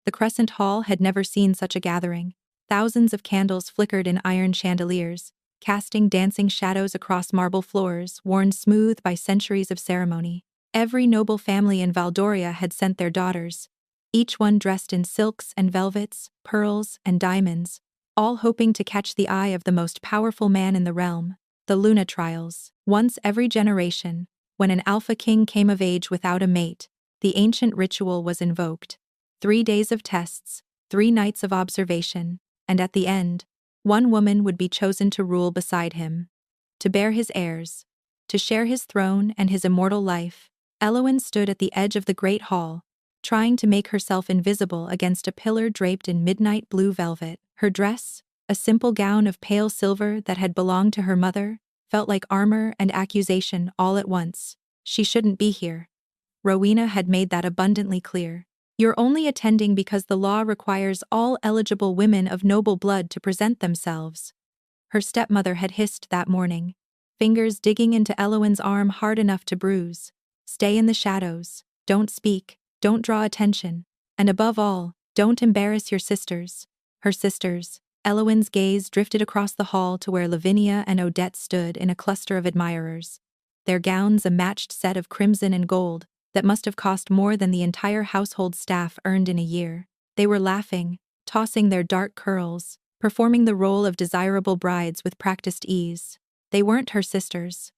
The Crescent Hall had never seen such a gathering. Thousands of candles flickered in iron chandeliers, casting dancing shadows across marble floors worn smooth by centuries of ceremony. Every noble family in Valdoria had sent their daughters, each one dressed in silks and velvets, pearls and diamonds, all hoping to catch the eye of the most powerful man in the realm. The Luna Trials. Once every generation, when an alpha king came of age without a mate, the ancient ritual was invoked. 3 days of tests, 3 nights of observation, and at the end, one woman would be chosen to rule beside him, to bear his heirs, to share his throne and his immortal life. Elowen stood at the edge of the great hall, trying to make herself invisible against a pillar draped in midnight blue velvet. Her dress, a simple gown of pale silver that had belonged to her mother, felt like armor and accusation all at once. She shouldn't be here. Rowena had made that abundantly clear. You're only attending because the law requires all eligible women of noble blood to present themselves. Her stepmother had hissed that morning, fingers digging into Elowen's arm hard enough to bruise. Stay in the shadows, don't speak, don't draw attention, and above all, don't embarrass your sisters. Her sisters. Elowen's gaze drifted across the hall to where Lavinia and Odette stood in a cluster of admirers, their gowns a matched set of crimson and gold that must have cost more than the entire household staff earned in a year. They were laughing, tossing their dark curls, performing the role of desirable brides with practiced ease. They weren't her sisters.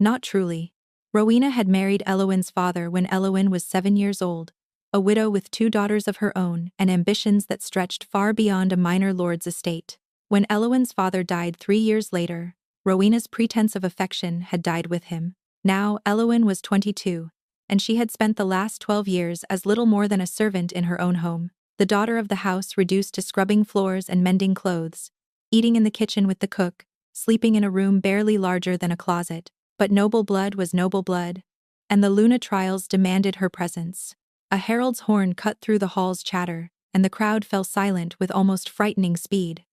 Not truly. Rowena had married Elowen's father when Elowen was 7 years old, a widow with 2 daughters of her own and ambitions that stretched far beyond a minor lord's estate. When Elowen's father died 3 years later, Rowena's pretense of affection had died with him. Now Elowen was 22, and she had spent the last 12 years as little more than a servant in her own home, the daughter of the house reduced to scrubbing floors and mending clothes, eating in the kitchen with the cook, sleeping in a room barely larger than a closet. But noble blood was noble blood, and the Luna Trials demanded her presence. A herald's horn cut through the hall's chatter, and the crowd fell silent with almost frightening speed.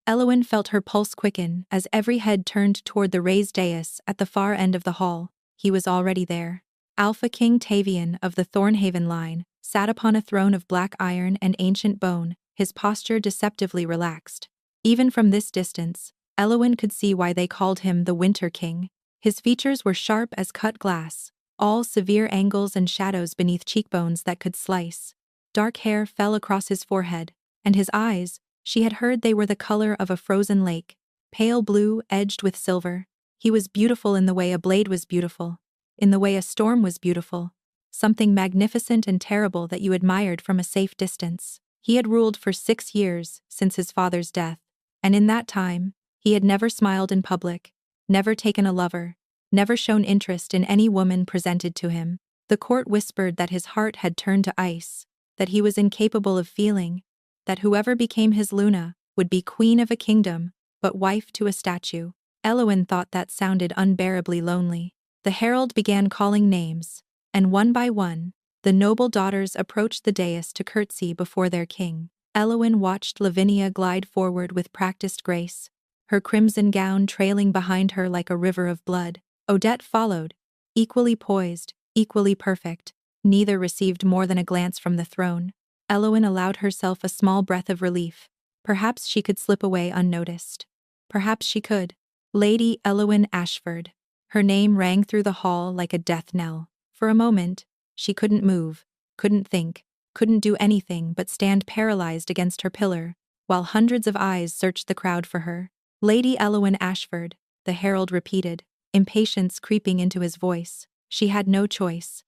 Elowen felt her pulse quicken as every head turned toward the raised dais at the far end of the hall. He was already there. Alpha King Tavian of the Thornhaven line sat upon a throne of black iron and ancient bone, his posture deceptively relaxed. Even from this distance, Elowen could see why they called him the Winter King. His features were sharp as cut glass, all severe angles and shadows beneath cheekbones that could slice. Dark hair fell across his forehead, and his eyes, she had heard they were the color of a frozen lake, pale blue edged with silver. He was beautiful in the way a blade was beautiful, in the way a storm was beautiful, something magnificent and terrible that you admired from a safe distance. He had ruled for 6 years since his father's death, and in that time, he had never smiled in public, never taken a lover, never shown interest in any woman presented to him. The court whispered that his heart had turned to ice, that he was incapable of feeling, that whoever became his Luna would be queen of a kingdom, but wife to a statue. Elowen thought that sounded unbearably lonely. The herald began calling names, and one by one, the noble daughters approached the dais to curtsy before their king. Elowen watched Lavinia glide forward with practiced grace, her crimson gown trailing behind her like a river of blood. Odette followed, equally poised, equally perfect. Neither received more than a glance from the throne. Elowen allowed herself a small breath of relief. Perhaps she could slip away unnoticed. Perhaps she could. Lady Elowen Ashford. Her name rang through the hall like a death knell. For a moment, she couldn't move, couldn't think, couldn't do anything but stand paralyzed against her pillar, while hundreds of eyes searched the crowd for her. Lady Elowen Ashford, the herald repeated, impatience creeping into his voice. She had no choice.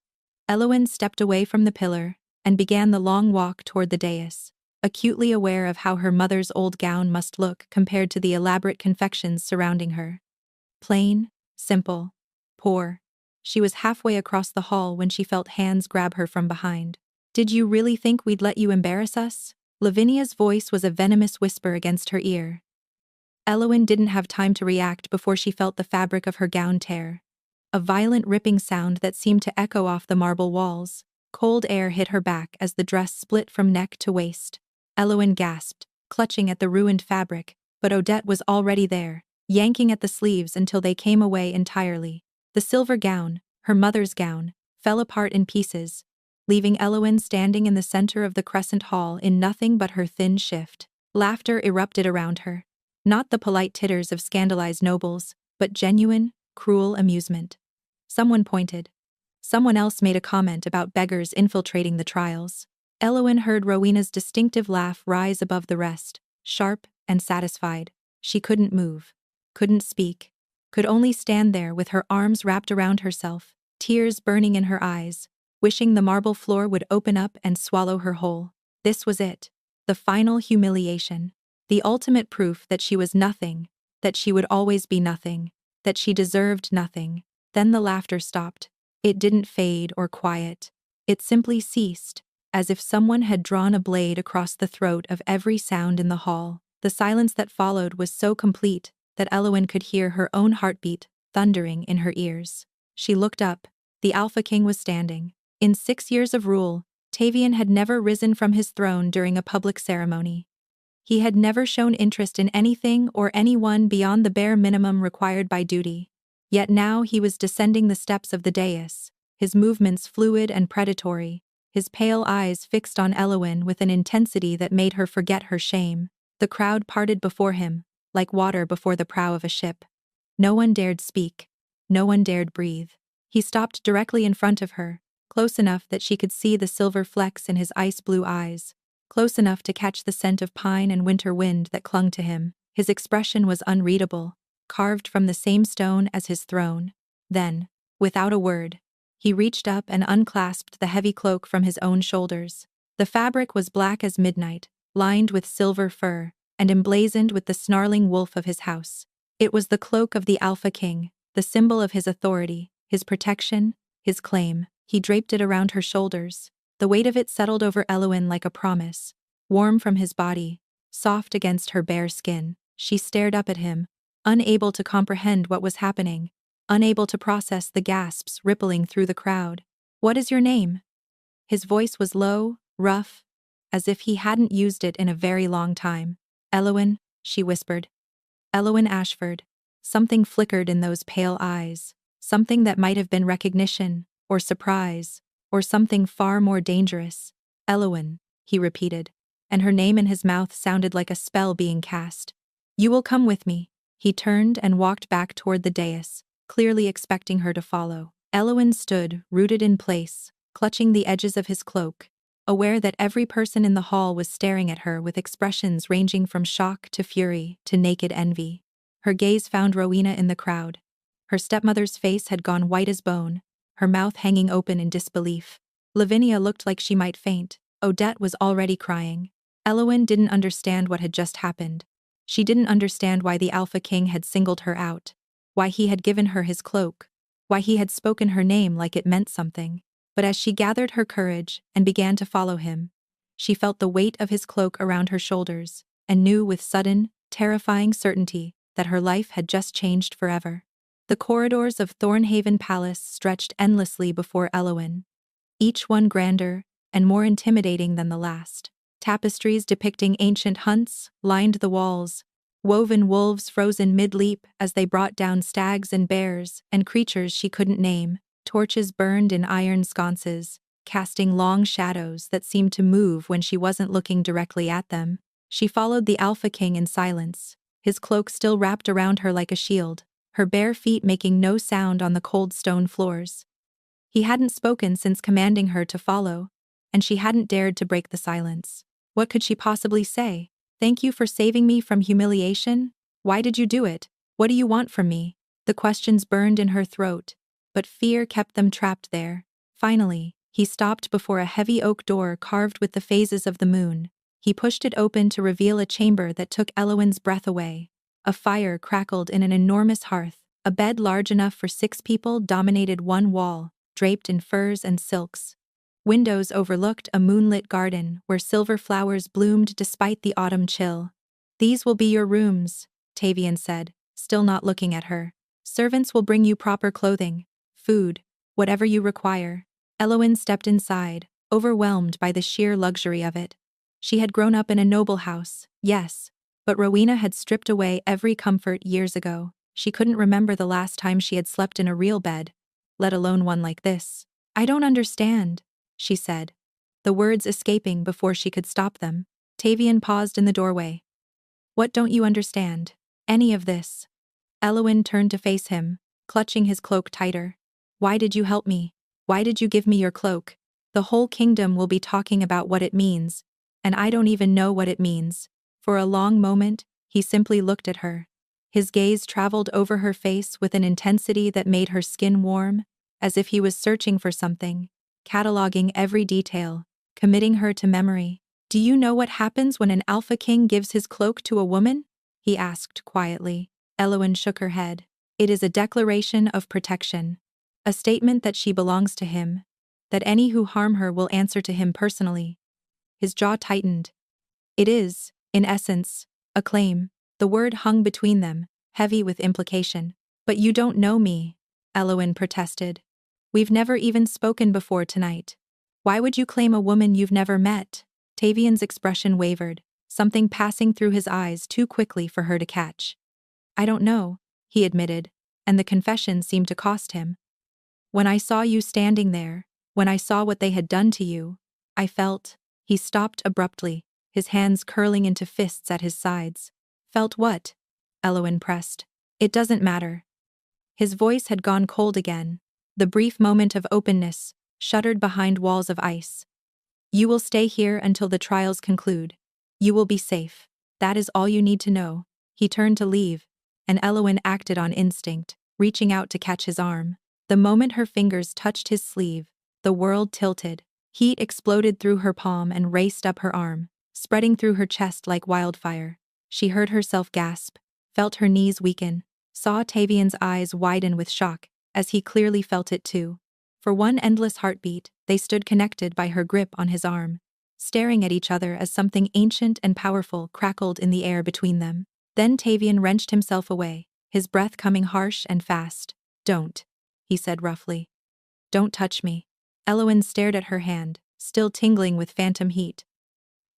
Elowen stepped away from the pillar and began the long walk toward the dais, acutely aware of how her mother's old gown must look compared to the elaborate confections surrounding her. Plain, simple, poor. She was halfway across the hall when she felt hands grab her from behind. "Did you really think we'd let you embarrass us?" Lavinia's voice was a venomous whisper against her ear. Elowen didn't have time to react before she felt the fabric of her gown tear. A violent ripping sound that seemed to echo off the marble walls. Cold air hit her back as the dress split from neck to waist. Elowen gasped, clutching at the ruined fabric, but Odette was already there, yanking at the sleeves until they came away entirely. The silver gown, her mother's gown, fell apart in pieces, leaving Eowyn standing in the center of the crescent hall in nothing but her thin shift. Laughter erupted around her. Not the polite titters of scandalized nobles, but genuine, cruel amusement. Someone pointed. Someone else made a comment about beggars infiltrating the trials. Eowyn heard Rowena's distinctive laugh rise above the rest, sharp and satisfied. She couldn't move, couldn't speak, could only stand there with her arms wrapped around herself, tears burning in her eyes, wishing the marble floor would open up and swallow her whole. This was it. The final humiliation. The ultimate proof that she was nothing, that she would always be nothing, that she deserved nothing. Then the laughter stopped. It didn't fade or quiet. It simply ceased, as if someone had drawn a blade across the throat of every sound in the hall. The silence that followed was so complete that Eowyn could hear her own heartbeat thundering in her ears. She looked up. The Alpha King was standing. In 6 years of rule, Tavian had never risen from his throne during a public ceremony. He had never shown interest in anything or anyone beyond the bare minimum required by duty. Yet now he was descending the steps of the dais, his movements fluid and predatory, his pale eyes fixed on Eowyn with an intensity that made her forget her shame. The crowd parted before him, like water before the prow of a ship. No one dared speak. No one dared breathe. He stopped directly in front of her, close enough that she could see the silver flecks in his ice-blue eyes, close enough to catch the scent of pine and winter wind that clung to him. His expression was unreadable, carved from the same stone as his throne. Then, without a word, he reached up and unclasped the heavy cloak from his own shoulders. The fabric was black as midnight, lined with silver fur, and emblazoned with the snarling wolf of his house. It was the cloak of the Alpha King, the symbol of his authority, his protection, his claim. He draped it around her shoulders. The weight of it settled over Eowyn like a promise, warm from his body, soft against her bare skin. She stared up at him, unable to comprehend what was happening, unable to process the gasps rippling through the crowd. "What is your name?" His voice was low, rough, as if he hadn't used it in a very long time. "Eowyn," she whispered. "Eowyn Ashford." Something flickered in those pale eyes, something that might have been recognition, or surprise, or something far more dangerous. "Eowyn," he repeated, and her name in his mouth sounded like a spell being cast. "You will come with me." He turned and walked back toward the dais, clearly expecting her to follow. Eowyn stood, rooted in place, clutching the edges of his cloak, aware that every person in the hall was staring at her with expressions ranging from shock to fury to naked envy. Her gaze found Rowena in the crowd. Her stepmother's face had gone white as bone, her mouth hanging open in disbelief. Lavinia looked like she might faint. Odette was already crying. Eowyn didn't understand what had just happened. She didn't understand why the Alpha King had singled her out, why he had given her his cloak, why he had spoken her name like it meant something. But as she gathered her courage and began to follow him, she felt the weight of his cloak around her shoulders and knew with sudden, terrifying certainty that her life had just changed forever. The corridors of Thornhaven Palace stretched endlessly before Eowyn, each one grander and more intimidating than the last. Tapestries depicting ancient hunts lined the walls, woven wolves frozen mid-leap as they brought down stags and bears and creatures she couldn't name. Torches burned in iron sconces, casting long shadows that seemed to move when she wasn't looking directly at them. She followed the Alpha King in silence, his cloak still wrapped around her like a shield, her bare feet making no sound on the cold stone floors. He hadn't spoken since commanding her to follow, and she hadn't dared to break the silence. What could she possibly say? "Thank you for saving me from humiliation? Why did you do it? What do you want from me?" The questions burned in her throat, but fear kept them trapped there. Finally, he stopped before a heavy oak door carved with the phases of the moon. He pushed it open to reveal a chamber that took Eowyn's breath away. A fire crackled in an enormous hearth. A bed large enough for 6 people dominated one wall, draped in furs and silks. Windows overlooked a moonlit garden where silver flowers bloomed despite the autumn chill. "These will be your rooms," Tavian said, still not looking at her. "Servants will bring you proper clothing, food, whatever you require." Eowyn stepped inside, overwhelmed by the sheer luxury of it. She had grown up in a noble house, yes, but Rowena had stripped away every comfort years ago. She couldn't remember the last time she had slept in a real bed, let alone one like this. "I don't understand." she said, the words escaping before she could stop them. Tavian paused in the doorway. What don't you understand? Any of this? Elowyn turned to face him, clutching his cloak tighter. Why did you help me? Why did you give me your cloak? The whole kingdom will be talking about what it means, and I don't even know what it means. For a long moment, he simply looked at her. His gaze traveled over her face with an intensity that made her skin warm, as if he was searching for something, cataloging every detail, committing her to memory. Do you know what happens when an alpha king gives his cloak to a woman? He asked quietly. Elowyn shook her head. It is a declaration of protection. A statement that she belongs to him, that any who harm her will answer to him personally. His jaw tightened. It is, in essence, a claim. The word hung between them, heavy with implication. But you don't know me, Elowyn protested. We've never even spoken before tonight. Why would you claim a woman you've never met? Tavian's expression wavered, something passing through his eyes too quickly for her to catch. I don't know, he admitted, and the confession seemed to cost him. When I saw you standing there, when I saw what they had done to you, I felt. He stopped abruptly, his hands curling into fists at his sides. Felt what? Elowyn pressed. It doesn't matter. His voice had gone cold again, the brief moment of openness, shuttered behind walls of ice. You will stay here until the trials conclude. You will be safe. That is all you need to know. He turned to leave, and Elowyn acted on instinct, reaching out to catch his arm. The moment her fingers touched his sleeve, the world tilted. Heat exploded through her palm and raced up her arm, spreading through her chest like wildfire. She heard herself gasp, felt her knees weaken, saw Tavian's eyes widen with shock, as he clearly felt it too. For one endless heartbeat, they stood connected by her grip on his arm, staring at each other as something ancient and powerful crackled in the air between them. Then Tavian wrenched himself away, his breath coming harsh and fast. Don't, he said roughly. Don't touch me. Elowyn stared at her hand, still tingling with phantom heat.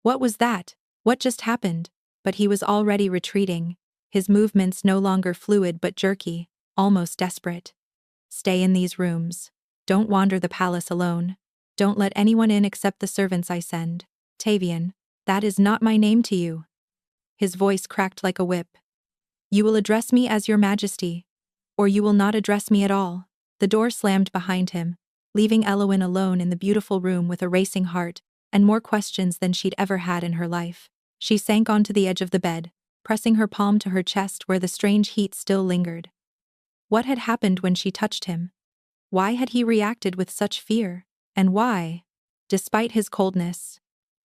What was that? What just happened? But he was already retreating, his movements no longer fluid but jerky, almost desperate. Stay in these rooms. Don't wander the palace alone. Don't let anyone in except the servants I send. Tavian, that is not my name to you. His voice cracked like a whip. You will address me as your majesty, or you will not address me at all. The door slammed behind him, leaving Elowyn alone in the beautiful room with a racing heart and more questions than she'd ever had in her life. She sank onto the edge of the bed, pressing her palm to her chest where the strange heat still lingered. What had happened when she touched him? Why had he reacted with such fear? And why, despite his coldness,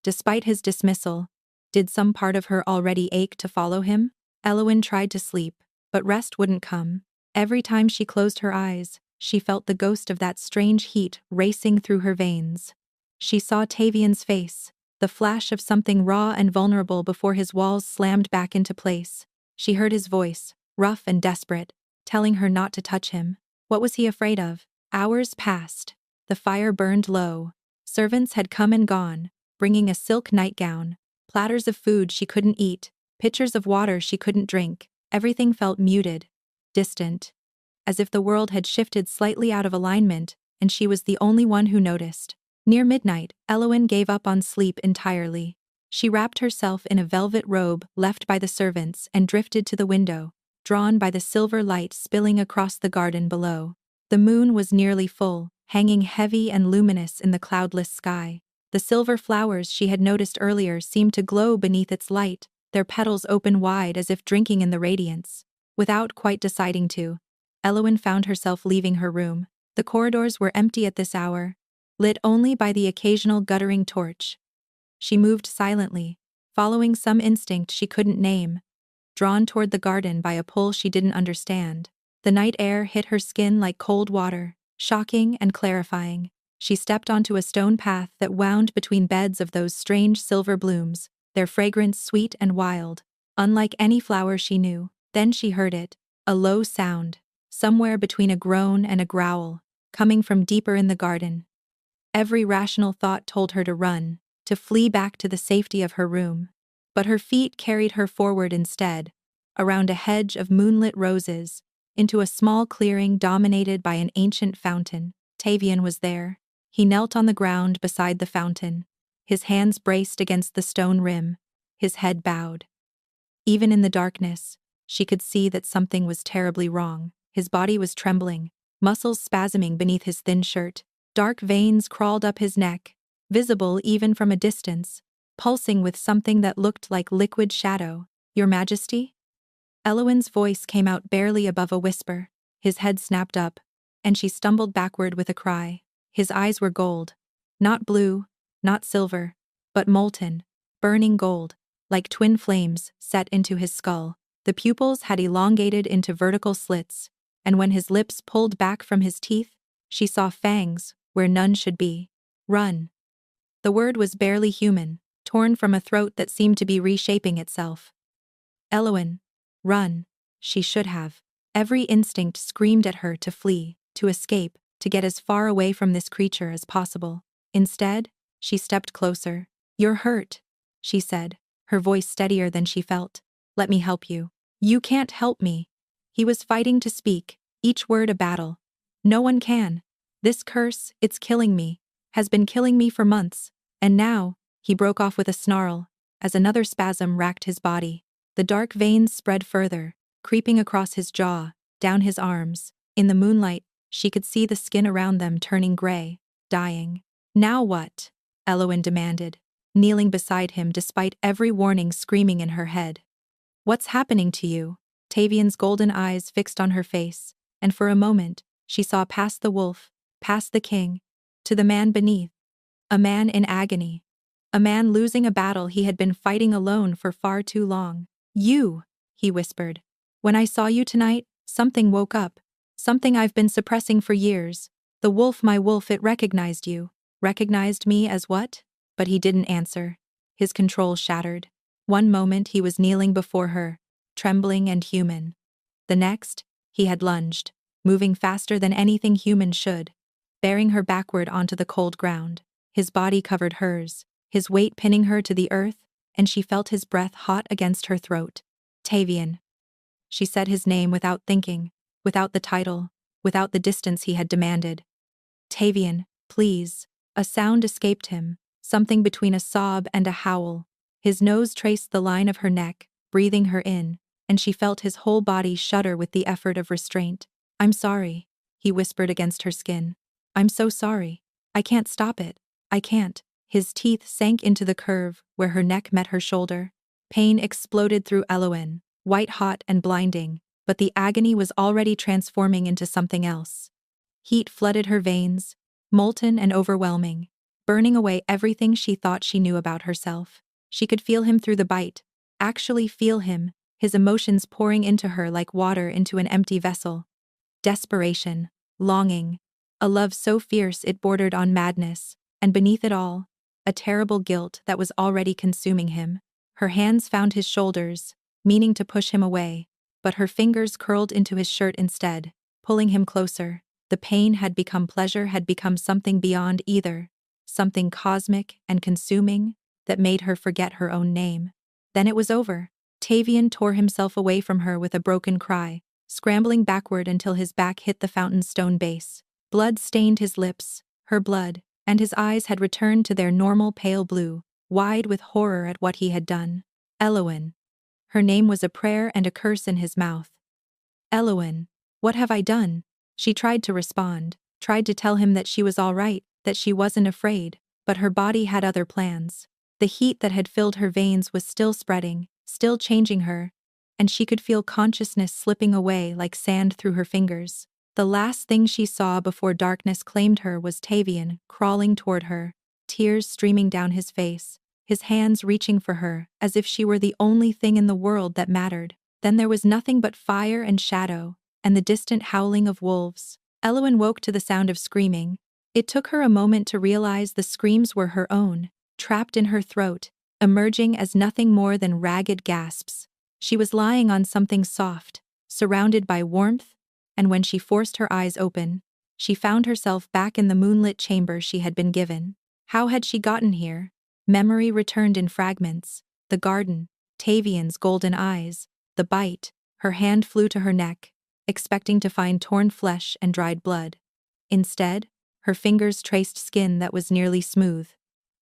despite his dismissal, did some part of her already ache to follow him? Elowyn tried to sleep, but rest wouldn't come. Every time she closed her eyes, she felt the ghost of that strange heat racing through her veins. She saw Tavian's face, the flash of something raw and vulnerable before his walls slammed back into place. She heard his voice, rough and desperate, telling her not to touch him. What was he afraid of? Hours passed. The fire burned low. Servants had come and gone, bringing a silk nightgown, platters of food she couldn't eat, pitchers of water she couldn't drink. Everything felt muted, distant, as if the world had shifted slightly out of alignment, and she was the only one who noticed. Near midnight, Elowyn gave up on sleep entirely. She wrapped herself in a velvet robe left by the servants and drifted to the window, drawn by the silver light spilling across the garden below. The moon was nearly full, hanging heavy and luminous in the cloudless sky. The silver flowers she had noticed earlier seemed to glow beneath its light, their petals open wide as if drinking in the radiance. Without quite deciding to, Elowyn found herself leaving her room. The corridors were empty at this hour, lit only by the occasional guttering torch. She moved silently, following some instinct she couldn't name, drawn toward the garden by a pull she didn't understand. The night air hit her skin like cold water, shocking and clarifying. She stepped onto a stone path that wound between beds of those strange silver blooms, their fragrance sweet and wild, unlike any flower she knew. Then she heard it, a low sound, somewhere between a groan and a growl, coming from deeper in the garden. Every rational thought told her to run, to flee back to the safety of her room. But her feet carried her forward instead, around a hedge of moonlit roses, into a small clearing dominated by an ancient fountain. Tavian was there. He knelt on the ground beside the fountain, his hands braced against the stone rim, his head bowed. Even in the darkness, she could see that something was terribly wrong. His body was trembling, muscles spasming beneath his thin shirt. Dark veins crawled up his neck, visible even from a distance, pulsing with something that looked like liquid shadow. "Your Majesty?" Elowin's voice came out barely above a whisper. His head snapped up, and she stumbled backward with a cry. His eyes were gold. Not blue, not silver, but molten, burning gold, like twin flames set into his skull. The pupils had elongated into vertical slits, and when his lips pulled back from his teeth, she saw fangs where none should be. "Run." The word was barely human, torn from a throat that seemed to be reshaping itself. "Elowin, run." She should have. Every instinct screamed at her to flee, to escape, to get as far away from this creature as possible. Instead, she stepped closer. "You're hurt," she said, her voice steadier than she felt. "Let me help you." "You can't help me." He was fighting to speak, each word a battle. "No one can. This curse, it's killing me, has been killing me for months, and now," he broke off with a snarl, as another spasm racked his body. The dark veins spread further, creeping across his jaw, down his arms. In the moonlight, she could see the skin around them turning gray, dying. "Now what?" Elowin demanded, kneeling beside him despite every warning screaming in her head. "What's happening to you?" Tavian's golden eyes fixed on her face, and for a moment, she saw past the wolf, past the king, to the man beneath. A man in agony. A man losing a battle he had been fighting alone for far too long. "You," he whispered. "When I saw you tonight, something woke up. Something I've been suppressing for years. The wolf, my wolf, it recognized you." "Recognized me as what?" But he didn't answer. His control shattered. One moment he was kneeling before her, trembling and human. The next, he had lunged, moving faster than anything human should, bearing her backward onto the cold ground. His body covered hers, his weight pinning her to the earth, and she felt his breath hot against her throat. "Tavian." She said his name without thinking, without the title, without the distance he had demanded. "Tavian, please." A sound escaped him, something between a sob and a howl. His nose traced the line of her neck, breathing her in, and she felt his whole body shudder with the effort of restraint. "I'm sorry," he whispered against her skin. "I'm so sorry. I can't stop it. I can't." His teeth sank into the curve where her neck met her shoulder. Pain exploded through Elowin, white-hot and blinding, but the agony was already transforming into something else. Heat flooded her veins, molten and overwhelming, burning away everything she thought she knew about herself. She could feel him through the bite, actually feel him, his emotions pouring into her like water into an empty vessel. Desperation, longing, a love so fierce it bordered on madness, and beneath it all, a terrible guilt that was already consuming him. Her hands found his shoulders, meaning to push him away, but her fingers curled into his shirt instead, pulling him closer. The pain had become pleasure, had become something beyond either, something cosmic and consuming that made her forget her own name. Then it was over. Tavian tore himself away from her with a broken cry, scrambling backward until his back hit the fountain's stone base. Blood stained his lips, her blood, and his eyes had returned to their normal pale blue, wide with horror at what he had done. "Elowin." Her name was a prayer and a curse in his mouth. "Elowin, what have I done?" She tried to respond, tried to tell him that she was all right, that she wasn't afraid, but her body had other plans. The heat that had filled her veins was still spreading, still changing her, and she could feel consciousness slipping away like sand through her fingers. The last thing she saw before darkness claimed her was Tavian crawling toward her, tears streaming down his face, his hands reaching for her as if she were the only thing in the world that mattered. Then there was nothing but fire and shadow, and the distant howling of wolves. Elowin woke to the sound of screaming. It took her a moment to realize the screams were her own, trapped in her throat, emerging as nothing more than ragged gasps. She was lying on something soft, surrounded by warmth, and when she forced her eyes open, she found herself back in the moonlit chamber she had been given. How had she gotten here? Memory returned in fragments. The garden, Tavian's golden eyes, the bite. Her hand flew to her neck, expecting to find torn flesh and dried blood. Instead, Her fingers traced skin that was nearly smooth,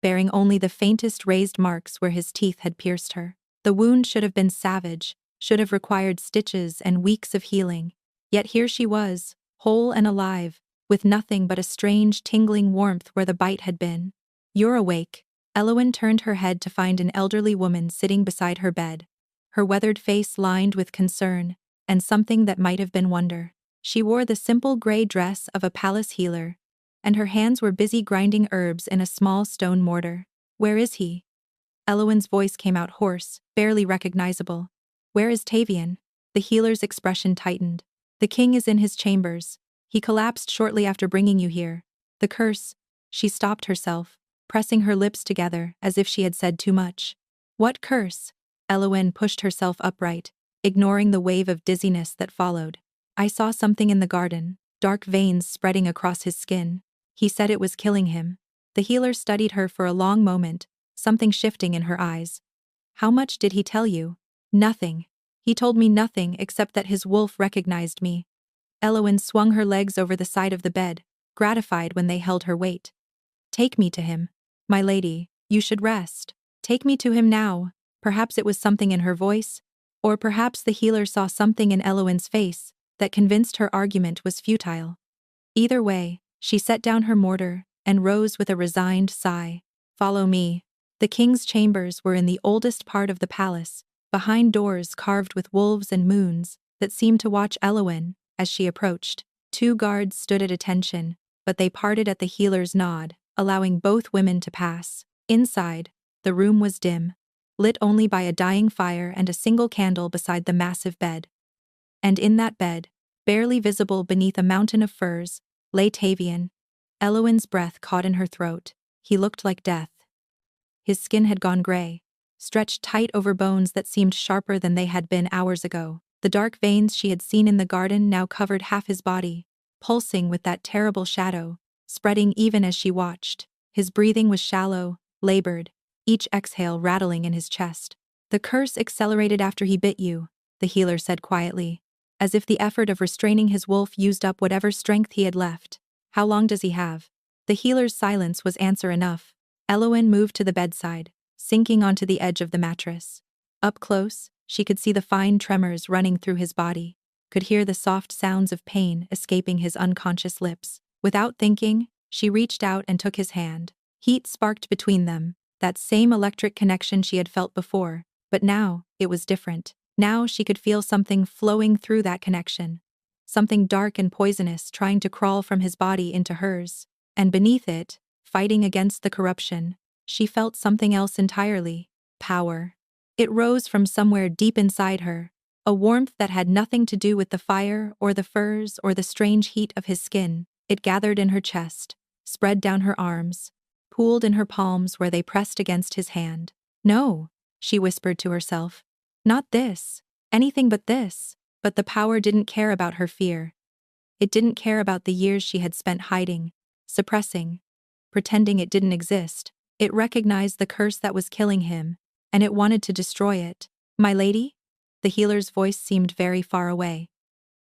bearing only the faintest raised marks where his teeth had pierced her. The wound should have been savage, should have required stitches and weeks of healing. Yet here she was, whole and alive, with nothing but a strange tingling warmth where the bite had been. "You're awake." Elowen turned her head to find an elderly woman sitting beside her bed, her weathered face lined with concern, and something that might have been wonder. She wore the simple gray dress of a palace healer, and her hands were busy grinding herbs in a small stone mortar. "Where is he?" Elowen's voice came out hoarse, barely recognizable. "Where is Tavian?" The healer's expression tightened. "The king is in his chambers. He collapsed shortly after bringing you here. The curse—" She stopped herself, pressing her lips together as if she had said too much. "What curse?" Elowen pushed herself upright, ignoring the wave of dizziness that followed. "I saw something in the garden, dark veins spreading across his skin. He said it was killing him." The healer studied her for a long moment, something shifting in her eyes. "How much did he tell you?" "Nothing. He told me nothing except that his wolf recognized me." Elowen swung her legs over the side of the bed, gratified when they held her weight. "Take me to him. My lady, you should rest. Take me to him now." Perhaps it was something in her voice, or perhaps the healer saw something in Elowen's face that convinced her argument was futile. Either way, she set down her mortar and rose with a resigned sigh. "Follow me." The king's chambers were in the oldest part of the palace, behind doors carved with wolves and moons that seemed to watch Elowen as she approached. 2 guards stood at attention, but they parted at the healer's nod, allowing both women to pass. Inside, the room was dim, lit only by a dying fire and a single candle beside the massive bed. And in that bed, barely visible beneath a mountain of furs, lay Tavian. Elowen's breath caught in her throat. He looked like death. His skin had gone gray, stretched tight over bones that seemed sharper than they had been hours ago. The dark veins she had seen in the garden now covered half his body, pulsing with that terrible shadow, spreading even as she watched. His breathing was shallow, labored, each exhale rattling in his chest. "The curse accelerated after he bit you," the healer said quietly, as if the effort of restraining his wolf used up whatever strength he had left. "How long does he have?" The healer's silence was answer enough. Elowen moved to the bedside, sinking onto the edge of the mattress. Up close, she could see the fine tremors running through his body, could hear the soft sounds of pain escaping his unconscious lips. Without thinking, she reached out and took his hand. Heat sparked between them, that same electric connection she had felt before, but now, it was different. Now she could feel something flowing through that connection. Something dark and poisonous trying to crawl from his body into hers. And beneath it, fighting against the corruption, she felt something else entirely. Power. It rose from somewhere deep inside her, a warmth that had nothing to do with the fire or the furs or the strange heat of his skin. It gathered in her chest, spread down her arms, pooled in her palms where they pressed against his hand. "No," she whispered to herself. "Not this. Anything but this." But the power didn't care about her fear. It didn't care about the years she had spent hiding, suppressing, pretending it didn't exist. It recognized the curse that was killing him, and it wanted to destroy it. "My lady?" The healer's voice seemed very far away.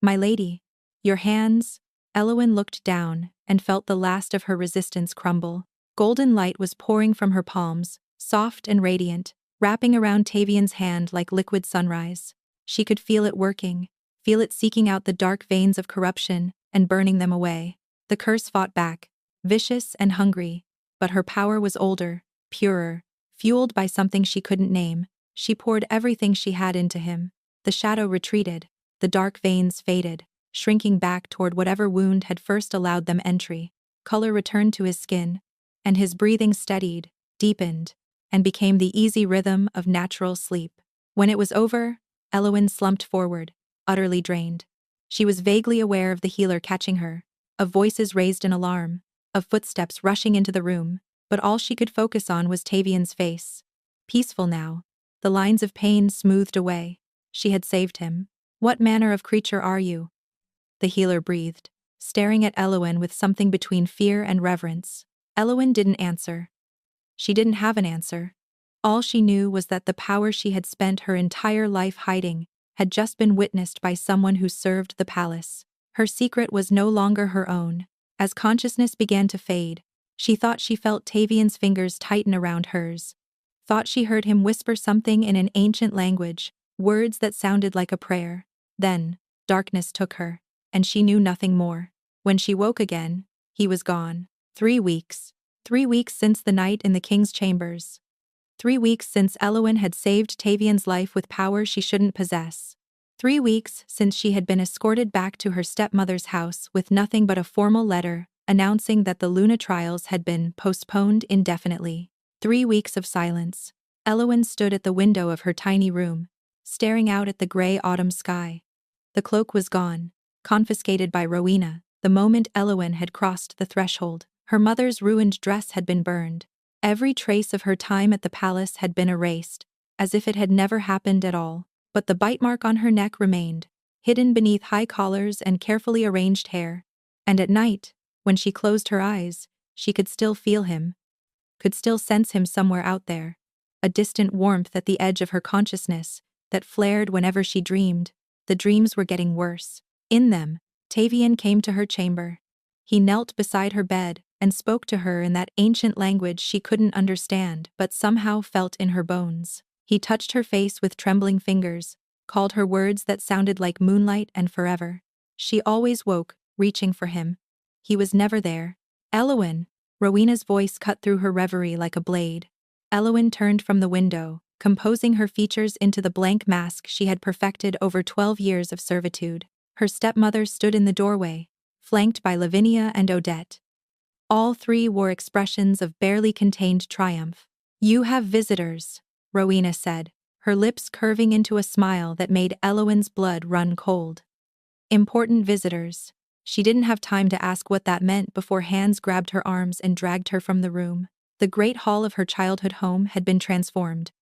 "My lady, your hands?" Elowen looked down and felt the last of her resistance crumble. Golden light was pouring from her palms, soft and radiant, wrapping around Tavian's hand like liquid sunrise. She could feel it working, feel it seeking out the dark veins of corruption and burning them away. The curse fought back, vicious and hungry, but her power was older, purer, fueled by something she couldn't name. She poured everything she had into him. The shadow retreated, the dark veins faded, shrinking back toward whatever wound had first allowed them entry. Color returned to his skin, and his breathing steadied, deepened, and became the easy rhythm of natural sleep. When it was over, Elowen slumped forward, utterly drained. She was vaguely aware of the healer catching her, of voices raised in alarm, of footsteps rushing into the room, but all she could focus on was Tavian's face. Peaceful now, the lines of pain smoothed away. She had saved him. "What manner of creature are you?" the healer breathed, staring at Elowen with something between fear and reverence. Elowen didn't answer. She didn't have an answer. All she knew was that the power she had spent her entire life hiding had just been witnessed by someone who served the palace. Her secret was no longer her own. As consciousness began to fade, she thought she felt Tavian's fingers tighten around hers. Thought she heard him whisper something in an ancient language, words that sounded like a prayer. Then, darkness took her, and she knew nothing more. When she woke again, he was gone. 3 weeks. 3 weeks since the night in the king's chambers. 3 weeks since Elowyn had saved Tavian's life with power she shouldn't possess. 3 weeks since she had been escorted back to her stepmother's house with nothing but a formal letter announcing that the Luna trials had been postponed indefinitely. 3 weeks of silence. Elowyn stood at the window of her tiny room, staring out at the gray autumn sky. The cloak was gone, confiscated by Rowena, the moment Elowyn had crossed the threshold. Her mother's ruined dress had been burned. Every trace of her time at the palace had been erased, as if it had never happened at all. But the bite mark on her neck remained, hidden beneath high collars and carefully arranged hair. And at night, when she closed her eyes, she could still feel him, could still sense him somewhere out there, a distant warmth at the edge of her consciousness that flared whenever she dreamed. The dreams were getting worse. In them, Tavian came to her chamber. He knelt beside her bed and spoke to her in that ancient language she couldn't understand but somehow felt in her bones. He touched her face with trembling fingers, called her words that sounded like moonlight and forever. She always woke, reaching for him. He was never there. Elowyn! Rowena's voice cut through her reverie like a blade. Elowyn turned from the window, composing her features into the blank mask she had perfected over 12 years of servitude. Her stepmother stood in the doorway, flanked by Lavinia and Odette. All three wore expressions of barely contained triumph. "You have visitors," Rowena said, her lips curving into a smile that made Elowyn's blood run cold. Important visitors. She didn't have time to ask what that meant before hands grabbed her arms and dragged her from the room. The great hall of her childhood home had been transformed.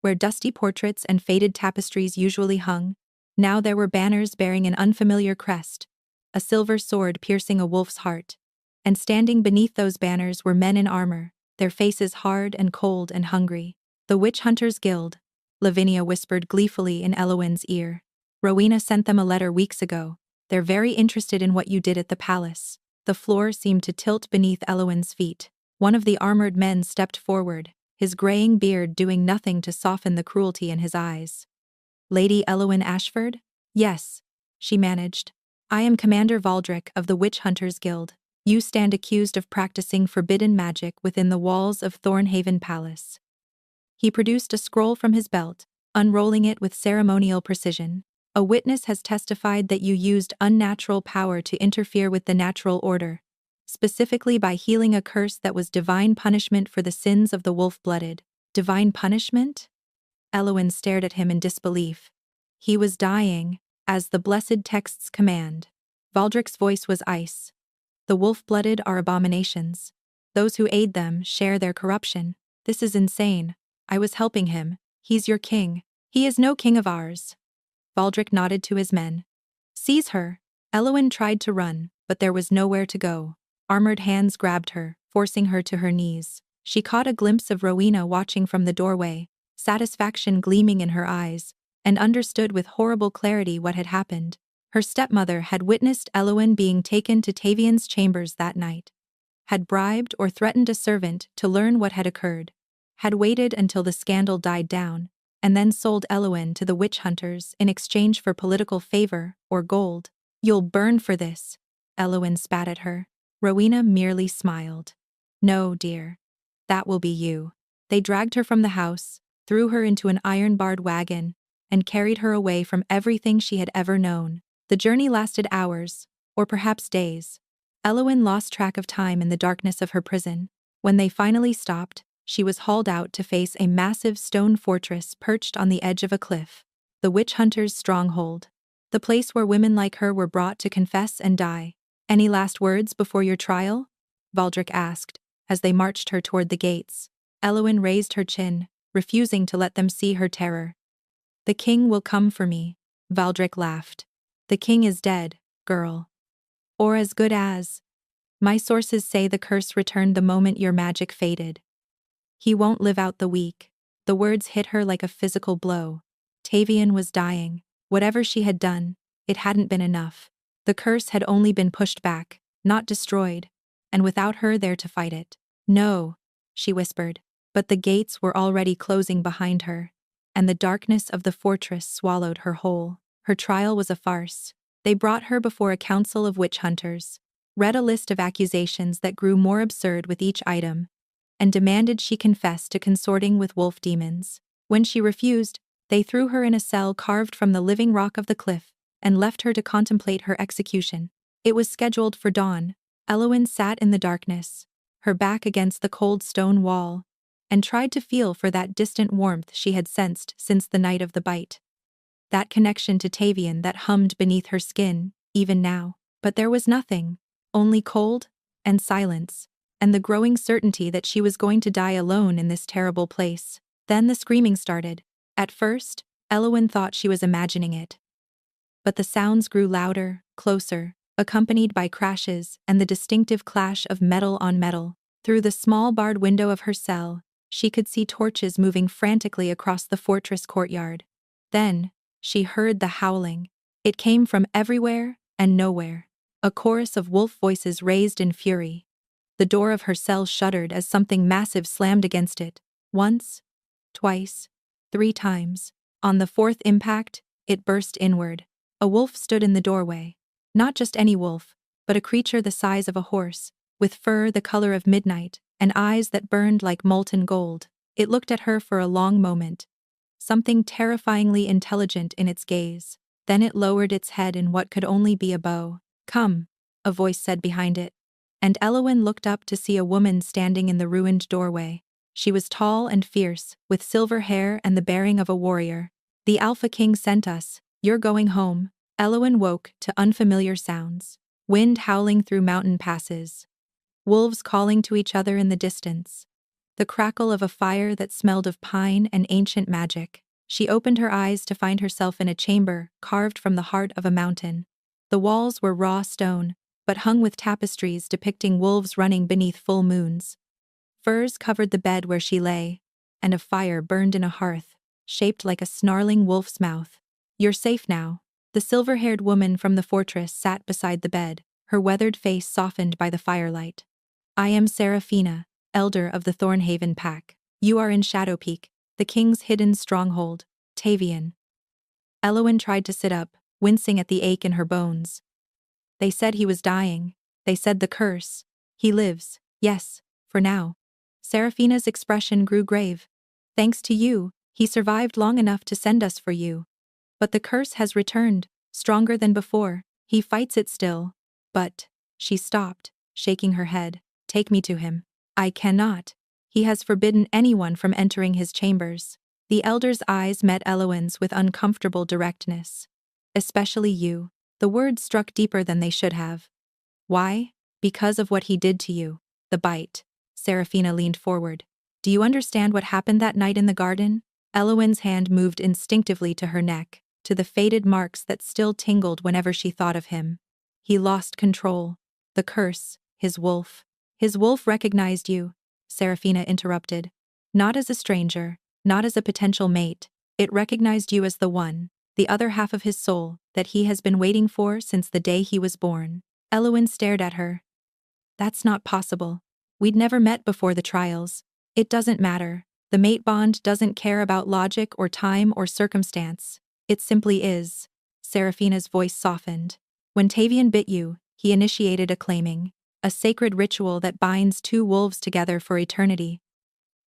Where dusty portraits and faded tapestries usually hung, now there were banners bearing an unfamiliar crest, a silver sword piercing a wolf's heart. And standing beneath those banners were men in armor, their faces hard and cold and hungry. "The Witch Hunters Guild," Lavinia whispered gleefully in Elowyn's ear. "Rowena sent them a letter weeks ago. They're very interested in what you did at the palace." The floor seemed to tilt beneath Elowyn's feet. One of the armored men stepped forward, his graying beard doing nothing to soften the cruelty in his eyes. "Lady Elowyn Ashford?" "Yes," she managed. "I am Commander Valdrick of the Witch Hunters Guild. You stand accused of practicing forbidden magic within the walls of Thornhaven Palace." He produced a scroll from his belt, unrolling it with ceremonial precision. "A witness has testified that you used unnatural power to interfere with the natural order, specifically by healing a curse that was divine punishment for the sins of the wolf-blooded." "Divine punishment?" Elowyn stared at him in disbelief. "He was dying, as the blessed texts command." Valdrick's voice was ice. "The wolf-blooded are abominations. Those who aid them share their corruption. This is insane. I was helping him. He's your king." "He is no king of ours." Valdrick nodded to his men. "Seize her." Elowyn tried to run, but there was nowhere to go. Armored hands grabbed her, forcing her to her knees. She caught a glimpse of Rowena watching from the doorway, satisfaction gleaming in her eyes, and understood with horrible clarity what had happened. Her stepmother had witnessed Elowyn being taken to Tavian's chambers that night, had bribed or threatened a servant to learn what had occurred, had waited until the scandal died down, and then sold Elowyn to the witch hunters in exchange for political favor or gold. "You'll burn for this," Elowyn spat at her. Rowena merely smiled. "No, dear. That will be you." They dragged her from the house, threw her into an iron-barred wagon, and carried her away from everything she had ever known. The journey lasted hours, or perhaps days. Elowyn lost track of time in the darkness of her prison. When they finally stopped, she was hauled out to face a massive stone fortress perched on the edge of a cliff. The witch hunter's stronghold. The place where women like her were brought to confess and die. "Any last words before your trial?" Valdrick asked, as they marched her toward the gates. Elowyn raised her chin, refusing to let them see her terror. "The king will come for me," Valdrick laughed. "The king is dead, girl. Or as good as. My sources say the curse returned the moment your magic faded. He won't live out the week." The words hit her like a physical blow. Tavian was dying. Whatever she had done, it hadn't been enough. The curse had only been pushed back, not destroyed, and without her there to fight it. No, she whispered, but the gates were already closing behind her, and the darkness of the fortress swallowed her whole. Her trial was a farce. They brought her before a council of witch hunters, read a list of accusations that grew more absurd with each item, and demanded she confess to consorting with wolf demons. When she refused, they threw her in a cell carved from the living rock of the cliff and left her to contemplate her execution. It was scheduled for dawn. Elowen sat in the darkness, her back against the cold stone wall, and tried to feel for that distant warmth she had sensed since the night of the bite. That connection to Tavian that hummed beneath her skin, even now. But there was nothing, only cold and silence, and the growing certainty that she was going to die alone in this terrible place. Then the screaming started. At first, Elowen thought she was imagining it. But the sounds grew louder, closer, accompanied by crashes and the distinctive clash of metal on metal. Through the small barred window of her cell, she could see torches moving frantically across the fortress courtyard. Then, she heard the howling. It came from everywhere and nowhere. A chorus of wolf voices raised in fury. The door of her cell shuddered as something massive slammed against it. Once, twice, 3 times. On the 4th impact, it burst inward. A wolf stood in the doorway. Not just any wolf, but a creature the size of a horse, with fur the color of midnight and eyes that burned like molten gold. It looked at her for a long moment, something terrifyingly intelligent in its gaze. Then it lowered its head in what could only be a bow. "Come," a voice said behind it, and Elowen looked up to see a woman standing in the ruined doorway. She was tall and fierce, with silver hair and the bearing of a warrior. "The Alpha King sent us. You're going home." Elowen woke to unfamiliar sounds. Wind howling through mountain passes. Wolves calling to each other in the distance. The crackle of a fire that smelled of pine and ancient magic. She opened her eyes to find herself in a chamber carved from the heart of a mountain. The walls were raw stone, but hung with tapestries depicting wolves running beneath full moons. Furs covered the bed where she lay, and a fire burned in a hearth, shaped like a snarling wolf's mouth. "You're safe now." The silver-haired woman from the fortress sat beside the bed, her weathered face softened by the firelight. "I am Seraphina, elder of the Thornhaven pack. You are in Shadowpeak, the king's hidden stronghold, Tavian." Elowen tried to sit up, wincing at the ache in her bones. "They said he was dying. They said the curse. He lives, yes, for now." Seraphina's expression grew grave. "Thanks to you, he survived long enough to send us for you. But the curse has returned, stronger than before. He fights it still. But," she stopped, shaking her head, "take me to him." "I cannot. He has forbidden anyone from entering his chambers." The elder's eyes met Elowen's with uncomfortable directness. "Especially you." The words struck deeper than they should have. "Why?" "Because of what he did to you. The bite." Seraphina leaned forward. "Do you understand what happened that night in the garden?" Elowen's hand moved instinctively to her neck, to the faded marks that still tingled whenever she thought of him. "He lost control. The curse, his wolf." "His wolf recognized you," Seraphina interrupted. "Not as a stranger, not as a potential mate. It recognized you as the one, the other half of his soul, that he has been waiting for since the day he was born." Elowen stared at her. "That's not possible. We'd never met before the trials." "It doesn't matter. The mate bond doesn't care about logic or time or circumstance. It simply is." Seraphina's voice softened. "When Tavian bit you, he initiated a claiming, a sacred ritual that binds 2 wolves together for eternity.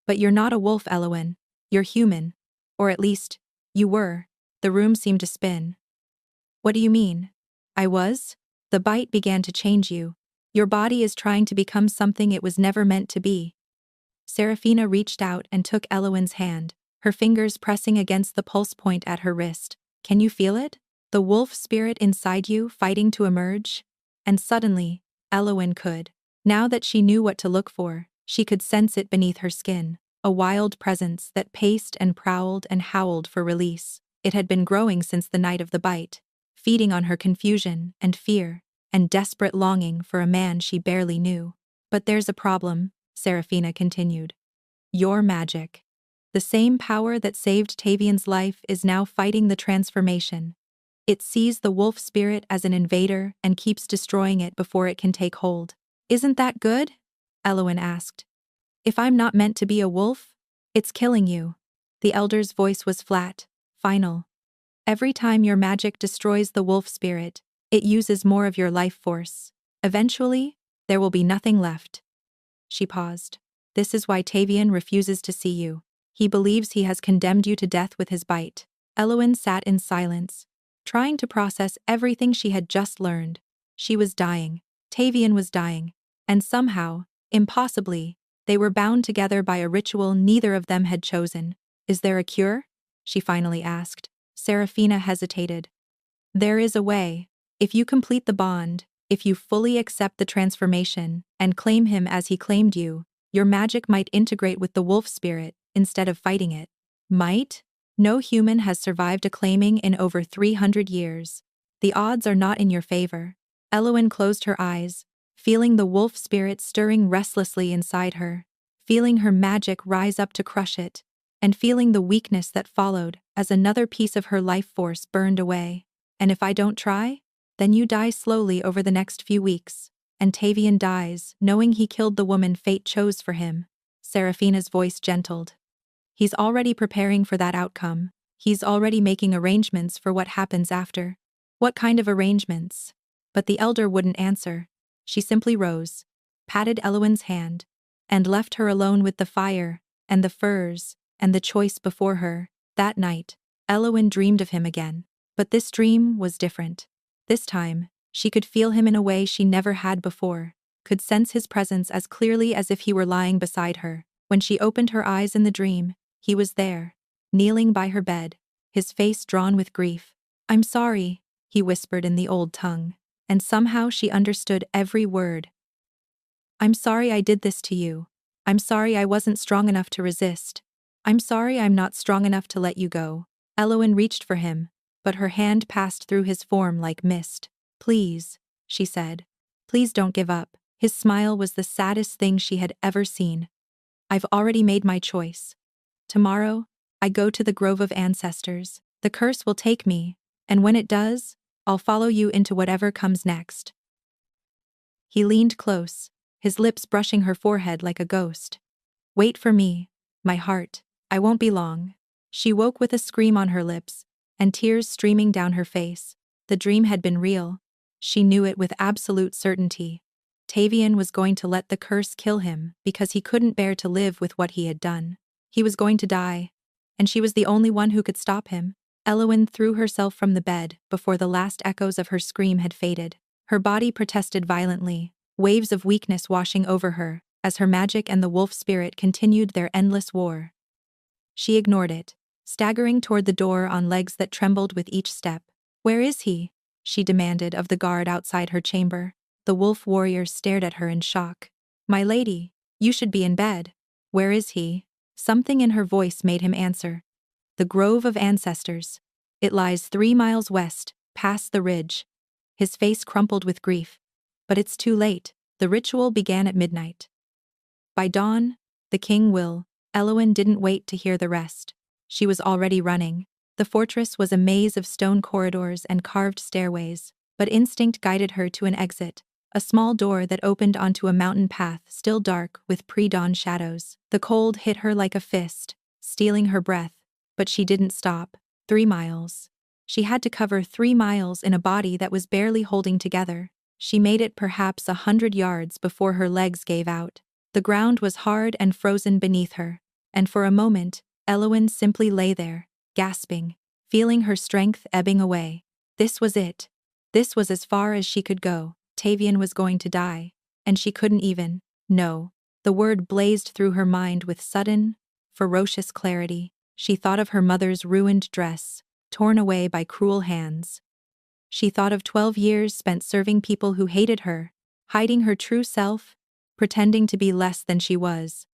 But you're not a wolf, Elowen. You're human. Or at least, you were." The room seemed to spin. "What do you mean?" "I was? The bite began to change you. Your body is trying to become something it was never meant to be." Seraphina reached out and took Elowen's hand, her fingers pressing against the pulse point at her wrist. "Can you feel it? The wolf spirit inside you fighting to emerge?" And suddenly, Elowen could. Now that she knew what to look for, she could sense it beneath her skin, a wild presence that paced and prowled and howled for release. It had been growing since the night of the bite, feeding on her confusion and fear, and desperate longing for a man she barely knew. "But there's a problem," Seraphina continued. "Your magic. The same power that saved Tavian's life is now fighting the transformation. It sees the wolf spirit as an invader and keeps destroying it before it can take hold. Isn't that good? Elowen asked. If I'm not meant to be a wolf, it's killing you. The elder's voice was flat, final. Every time your magic destroys the wolf spirit, it uses more of your life force. Eventually, there will be nothing left. She paused. This is why Tavian refuses to see you. He believes he has condemned you to death with his bite. Elowen sat in silence, trying to process everything she had just learned. She was dying. Tavian was dying. And somehow, impossibly, they were bound together by a ritual neither of them had chosen. Is there a cure? She finally asked. Seraphina hesitated. There is a way. If you complete the bond, if you fully accept the transformation and claim him as he claimed you, your magic might integrate with the wolf spirit instead of fighting it. Might? No human has survived a claiming in over 300 years. The odds are not in your favor. Elowen closed her eyes, feeling the wolf spirit stirring restlessly inside her, feeling her magic rise up to crush it, and feeling the weakness that followed as another piece of her life force burned away. And if I don't try? Then you die slowly over the next few weeks, and Tavian dies, knowing he killed the woman fate chose for him. Seraphina's voice gentled. He's already preparing for that outcome. He's already making arrangements for what happens after. What kind of arrangements? But the elder wouldn't answer. She simply rose, patted Elowen's hand, and left her alone with the fire, and the furs, and the choice before her. That night, Elowen dreamed of him again. But this dream was different. This time, she could feel him in a way she never had before, could sense his presence as clearly as if he were lying beside her. When she opened her eyes in the dream, he was there, kneeling by her bed, his face drawn with grief. I'm sorry, he whispered in the old tongue, and somehow she understood every word. I'm sorry I did this to you. I'm sorry I wasn't strong enough to resist. I'm sorry I'm not strong enough to let you go. Elowen reached for him, but her hand passed through his form like mist. Please, she said. Please don't give up. His smile was the saddest thing she had ever seen. I've already made my choice. Tomorrow, I go to the Grove of Ancestors. The curse will take me, and when it does, I'll follow you into whatever comes next. He leaned close, his lips brushing her forehead like a ghost. Wait for me, my heart. I won't be long. She woke with a scream on her lips, and tears streaming down her face. The dream had been real. She knew it with absolute certainty. Tavian was going to let the curse kill him because he couldn't bear to live with what he had done. He was going to die, and she was the only one who could stop him. Elowen threw herself from the bed before the last echoes of her scream had faded. Her body protested violently, waves of weakness washing over her, as her magic and the wolf spirit continued their endless war. She ignored it, staggering toward the door on legs that trembled with each step. Where is he? She demanded of the guard outside her chamber. The wolf warrior stared at her in shock. My lady, you should be in bed. Where is he? Something in her voice made him answer. The Grove of Ancestors. It lies 3 miles west, past the ridge. His face crumpled with grief. But it's too late. The ritual began at midnight. By dawn, the king will. Elowen didn't wait to hear the rest. She was already running. The fortress was a maze of stone corridors and carved stairways, but instinct guided her to an exit, a small door that opened onto a mountain path still dark with pre-dawn shadows. The cold hit her like a fist, stealing her breath, but she didn't stop. 3 miles. She had to cover 3 miles in a body that was barely holding together. She made it perhaps 100 yards before her legs gave out. The ground was hard and frozen beneath her, and for a moment, Elowen simply lay there, gasping, feeling her strength ebbing away. This was it. This was as far as she could go. Tavian was going to die, and she couldn't even. No. The word blazed through her mind with sudden, ferocious clarity. She thought of her mother's ruined dress, torn away by cruel hands. She thought of 12 years spent serving people who hated her, hiding her true self, pretending to be less than she was.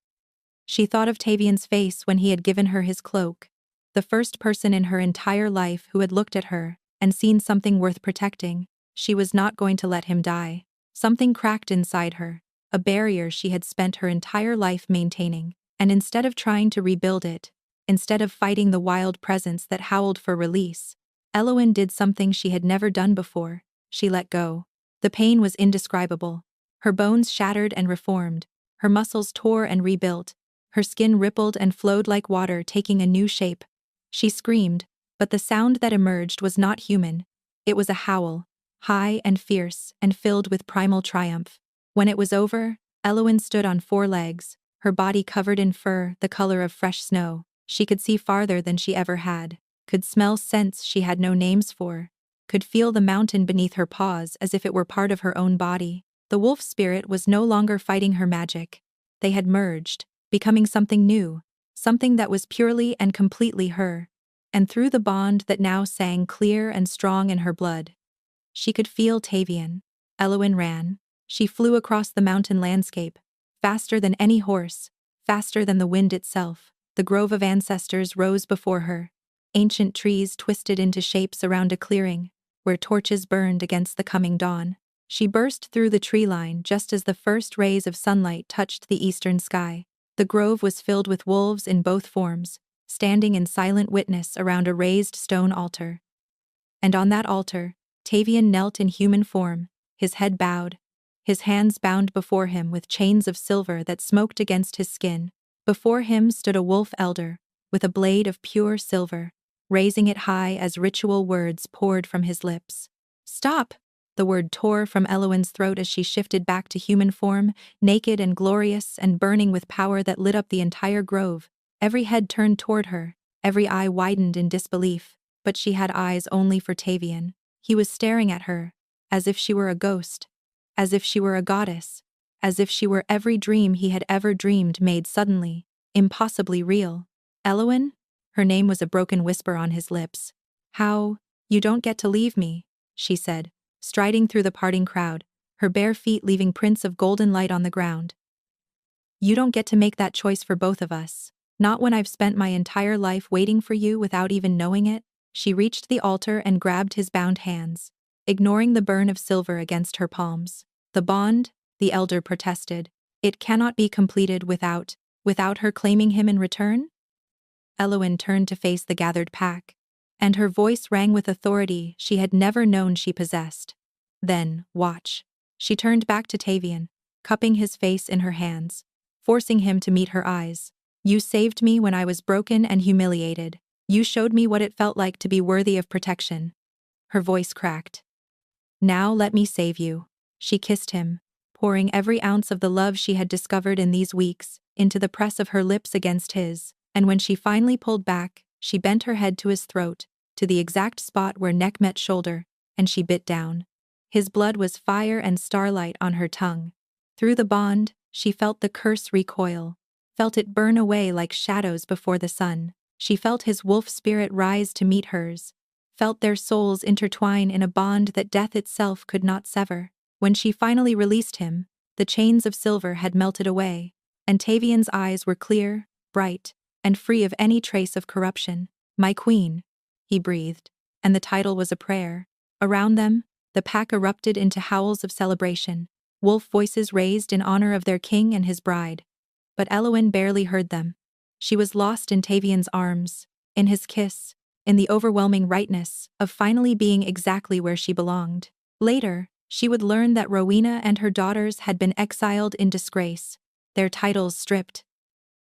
She thought of Tavian's face when he had given her his cloak, the first person in her entire life who had looked at her and seen something worth protecting. She was not going to let him die. Something cracked inside her, a barrier she had spent her entire life maintaining, and instead of trying to rebuild it, instead of fighting the wild presence that howled for release, Elowen did something she had never done before. She let go. The pain was indescribable. Her bones shattered and reformed. Her muscles tore and rebuilt. Her skin rippled and flowed like water, taking a new shape. She screamed, but the sound that emerged was not human. It was a howl, high and fierce and filled with primal triumph. When it was over, Elowen stood on 4 legs, her body covered in fur the color of fresh snow. She could see farther than she ever had, could smell scents she had no names for, could feel the mountain beneath her paws as if it were part of her own body. The wolf spirit was no longer fighting her magic. They had merged, becoming something new, something that was purely and completely her. And through the bond that now sang clear and strong in her blood, she could feel Tavian. Elowen ran. She flew across the mountain landscape, faster than any horse, faster than the wind itself. The grove of ancestors rose before her. Ancient trees twisted into shapes around a clearing, where torches burned against the coming dawn. She burst through the tree line just as the first rays of sunlight touched the eastern sky. The grove was filled with wolves in both forms, standing in silent witness around a raised stone altar. And on that altar, Tavian knelt in human form, his head bowed, his hands bound before him with chains of silver that smoked against his skin. Before him stood a wolf elder, with a blade of pure silver, raising it high as ritual words poured from his lips. "Stop!" The word tore from Elowen's throat as she shifted back to human form, naked and glorious and burning with power that lit up the entire grove. Every head turned toward her, every eye widened in disbelief, but she had eyes only for Tavian. He was staring at her, as if she were a ghost, as if she were a goddess, as if she were every dream he had ever dreamed made suddenly, impossibly real. "Elowen?" Her name was a broken whisper on his lips. "How? You don't get to leave me," she said, striding through the parting crowd, her bare feet leaving prints of golden light on the ground. "You don't get to make that choice for both of us. Not when I've spent my entire life waiting for you without even knowing it." She reached the altar and grabbed his bound hands, ignoring the burn of silver against her palms. "The bond," the elder protested. "It cannot be completed without her claiming him in return?" Elowen turned to face the gathered pack, and her voice rang with authority she had never known she possessed. "Then, watch." She turned back to Tavian, cupping his face in her hands, forcing him to meet her eyes. "You saved me when I was broken and humiliated. You showed me what it felt like to be worthy of protection." Her voice cracked. "Now let me save you." She kissed him, pouring every ounce of the love she had discovered in these weeks into the press of her lips against his, and when she finally pulled back, she bent her head to his throat, to the exact spot where neck met shoulder, and she bit down. His blood was fire and starlight on her tongue. Through the bond, she felt the curse recoil, felt it burn away like shadows before the sun. She felt his wolf spirit rise to meet hers, felt their souls intertwine in a bond that death itself could not sever. When she finally released him, the chains of silver had melted away, and Tavian's eyes were clear, bright, and free of any trace of corruption. "My queen," he breathed, and the title was a prayer. Around them, the pack erupted into howls of celebration, wolf voices raised in honor of their king and his bride. But Elowen barely heard them. She was lost in Tavian's arms, in his kiss, in the overwhelming rightness of finally being exactly where she belonged. Later, she would learn that Rowena and her daughters had been exiled in disgrace, their titles stripped,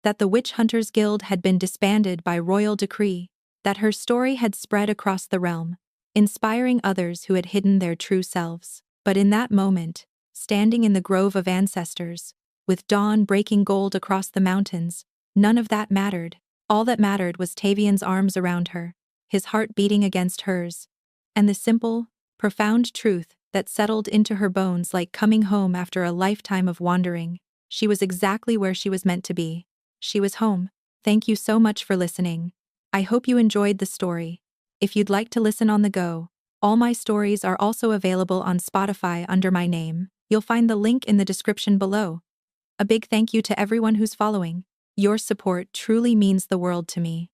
that the Witch Hunters Guild had been disbanded by royal decree, that her story had spread across the realm, inspiring others who had hidden their true selves. But in that moment, standing in the grove of ancestors, with dawn breaking gold across the mountains, none of that mattered. All that mattered was Tavian's arms around her, his heart beating against hers, and the simple, profound truth that settled into her bones like coming home after a lifetime of wandering. She was exactly where she was meant to be. She was home. Thank you so much for listening. I hope you enjoyed the story. If you'd like to listen on the go, all my stories are also available on Spotify under my name. You'll find the link in the description below. A big thank you to everyone who's following. Your support truly means the world to me.